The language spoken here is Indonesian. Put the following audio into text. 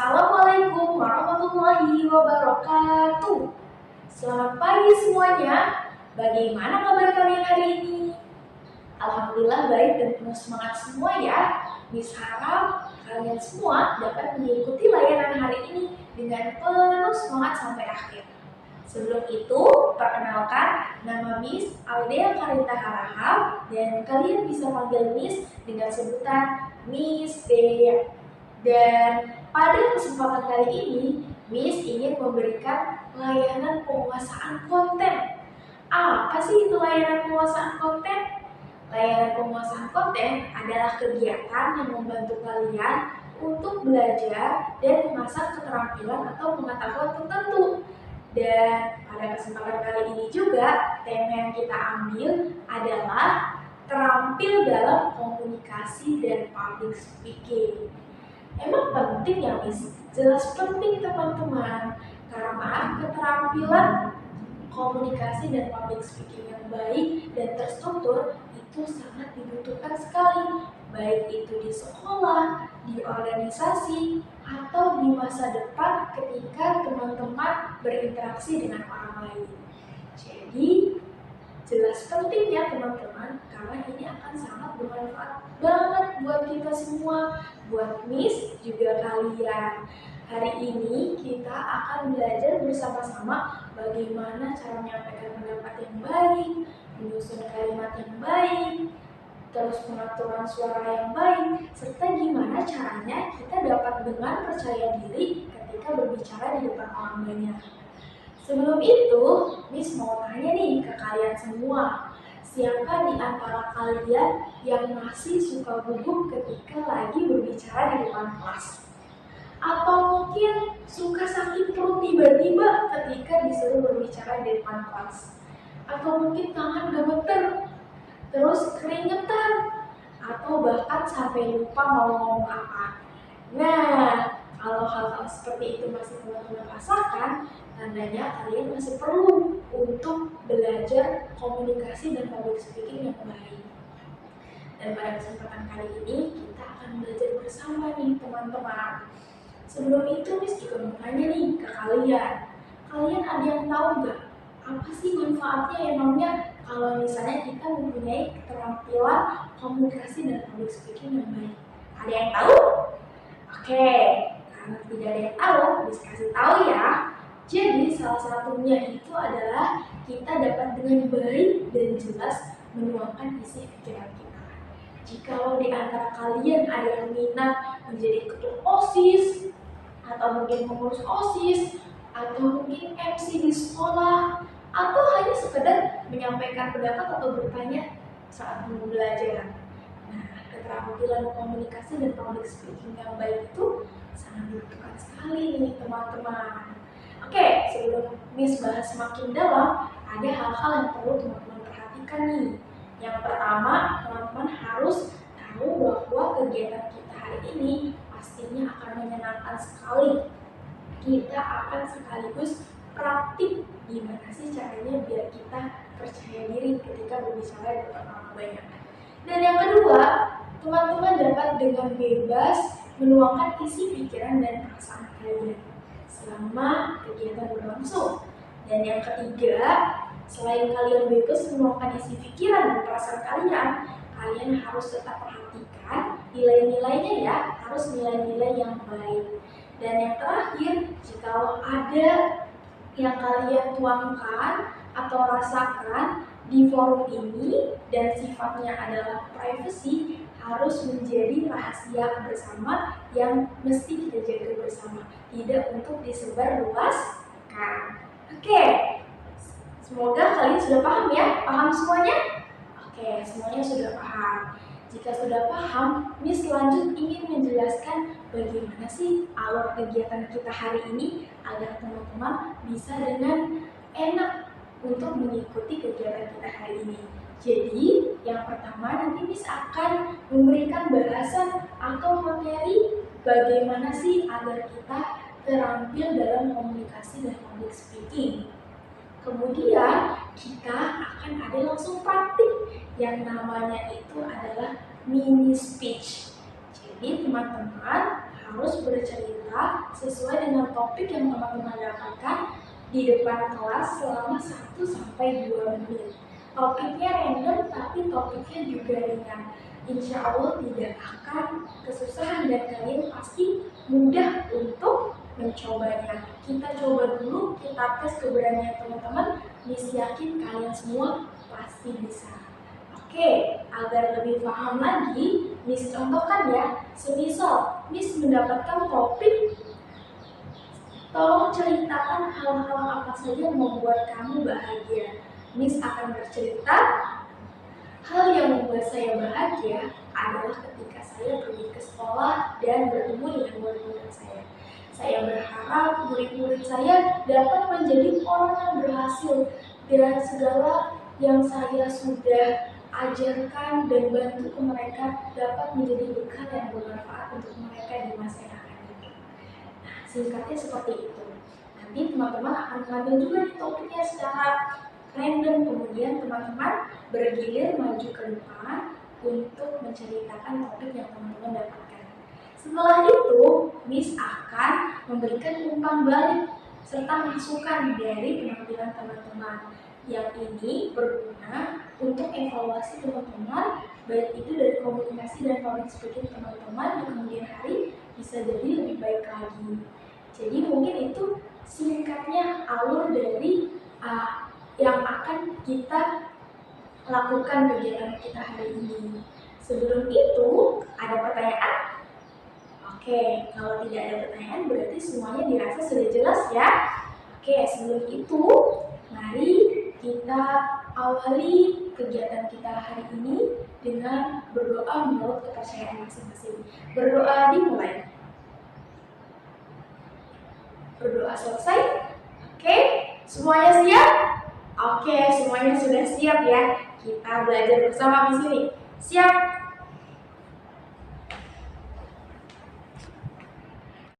Assalamualaikum warahmatullahi wabarakatuh. Selamat pagi semuanya. Bagaimana kabar kalian hari ini? Alhamdulillah baik dan penuh semangat semua ya. Miss harap kalian semua dapat mengikuti layanan hari ini dengan penuh semangat sampai akhir. Sebelum itu, perkenalkan, nama Miss Aldea Karita Harahap dan kalian bisa panggil Miss dengan sebutan Miss Dea. Dan pada kesempatan kali ini, Miss ingin memberikan layanan penguasaan konten. Apa sih itu layanan penguasaan konten? Layanan penguasaan konten adalah kegiatan yang membantu kalian untuk belajar dan mengasah keterampilan atau pengetahuan tertentu. Dan pada kesempatan kali ini juga, tema yang kita ambil adalah terampil dalam komunikasi dan public speaking. Emang penting ya, Miss? Jelas penting teman-teman, karena keterampilan komunikasi dan public speaking yang baik dan terstruktur itu sangat dibutuhkan sekali, baik itu di sekolah, di organisasi, atau di masa depan ketika teman-teman berinteraksi dengan orang lain. Jadi, jelas pentingnya teman-teman, karena ini akan sangat bermanfaat banget buat kita semua, buat Miss juga kalian. Hari ini kita akan belajar bersama-sama bagaimana cara menyampaikan pendapat yang baik, menyusun kalimat yang baik, terus pengaturan suara yang baik, serta gimana caranya kita dapat dengan percaya diri ketika berbicara di depan orang banyak. Sebelum itu, Miss mau tanya nih ke kalian semua, siapa di antara kalian yang masih suka gugup ketika lagi berbicara di depan kelas? Atau mungkin suka sakit perut tiba-tiba ketika disuruh berbicara di depan kelas? Atau mungkin tangan gemeter, terus keringetan, atau bahkan sampai lupa mau ngomong apa? Nah, kalau hal-hal seperti itu masih teman-teman rasakan, tandanya kalian masih perlu untuk belajar komunikasi dan public speaking yang baik. Dan pada kesempatan kali ini, kita akan belajar bersama nih teman-teman. Sebelum itu, Miss juga mau tanya nih ke kalian. Kalian ada yang tahu nggak? Apa sih manfaatnya emangnya kalau misalnya kita mempunyai keterampilan komunikasi dan public speaking yang baik? Ada yang tahu? Oke, karena tidak ada yang tahu, bisa kasih tahu ya. Jadi salah satunya itu adalah kita dapat dengan baik dan jelas menuangkan isi pikiran kita. Jikalau di antara kalian ada yang minat menjadi ketua OSIS, atau mungkin pengurus OSIS, atau mungkin MC di sekolah, atau hanya sekedar menyampaikan pendapat atau bertanya saat belajar. Nah, keterampilan komunikasi dan public speaking yang baik itu sangat dibutuhkan sekali nih teman-teman. Oke, sebelum Miss bahas semakin dalam, ada hal-hal yang perlu teman-teman perhatikan nih. Yang pertama, teman-teman harus tahu bahwa kegiatan kita hari ini pastinya akan menyenangkan sekali. Kita akan sekaligus praktik gimana sih caranya biar kita percaya diri ketika berbicara di depan orang banyak. Dan yang kedua, teman-teman dapat dengan bebas menuangkan isi pikiran dan perasaan kalian selama kegiatan berlangsung. Dan yang ketiga, selain kalian bebas menuangkan isi pikiran dan perasaan kalian, kalian harus tetap perhatikan nilai-nilainya ya, harus nilai-nilai yang baik. Dan yang terakhir, jika ada yang kalian tuangkan atau rasakan di forum ini dan sifatnya adalah privacy, harus menjadi rahasia bersama yang mesti kita jaga bersama, tidak untuk disebar luaskan. Oke, semoga kalian sudah paham ya? Paham semuanya? Oke, semuanya sudah paham. Jika sudah paham, Miss lanjut ingin menjelaskan bagaimana sih alur kegiatan kita hari ini agar teman-teman bisa dengan enak untuk mengikuti kegiatan kita hari ini. Jadi, yang pertama nanti Miss akan memberikan bahasan atau materi bagaimana sih agar kita terampil dalam komunikasi dan public speaking. Kemudian kita akan ada langsung praktik yang namanya itu adalah mini speech. Jadi teman-teman harus bercerita sesuai dengan topik yang teman-teman dapatkan di depan kelas selama 1-2 menit. Topiknya random, tapi topiknya juga ringan. Insya Allah tidak akan kesusahan dan kalian pasti mudah untuk mencobanya. Kita coba dulu, kita tes keberanian teman-teman. Miss yakin kalian semua pasti bisa. Oke, agar lebih paham lagi, Miss contohkan ya. Semisal Miss mendapatkan topik, tolong ceritakan hal-hal apa saja yang membuat kamu bahagia. Miss akan bercerita, hal yang membuat saya bahagia adalah ketika saya pergi ke sekolah dan bertemu dengan murid-murid saya. Saya berharap murid-murid saya dapat menjadi orang yang berhasil dan segala yang saya sudah ajarkan dan bantu ke mereka dapat menjadi bekal yang bermanfaat untuk mereka di masa yang akan datang. Nah, singkatnya seperti itu. Nanti teman-teman akan mengambil juga di topiknya secara random, kemudian teman-teman bergilir maju ke depan untuk menceritakan topik yang teman-teman dapatkan. Setelah itu, Miss akan memberikan umpan balik serta masukan dari penampilan teman-teman. Yang ini berguna untuk evaluasi teman-teman, baik itu dari komunikasi dan public speaking teman-teman di kemudian hari bisa jadi lebih baik lagi. Jadi mungkin itu singkatnya alur dari yang akan kita lakukan kegiatan kita hari ini. Sebelum itu, ada pertanyaan? Oke, kalau tidak ada pertanyaan berarti semuanya dirasa sudah jelas ya. Oke, sebelum itu, mari kita awali kegiatan kita hari ini dengan berdoa menurut kepercayaan masing-masing. Berdoa dimulai. Berdoa selesai? Oke, semuanya siap? Oke, semuanya sudah siap ya. Kita belajar bersama di sini. Siap?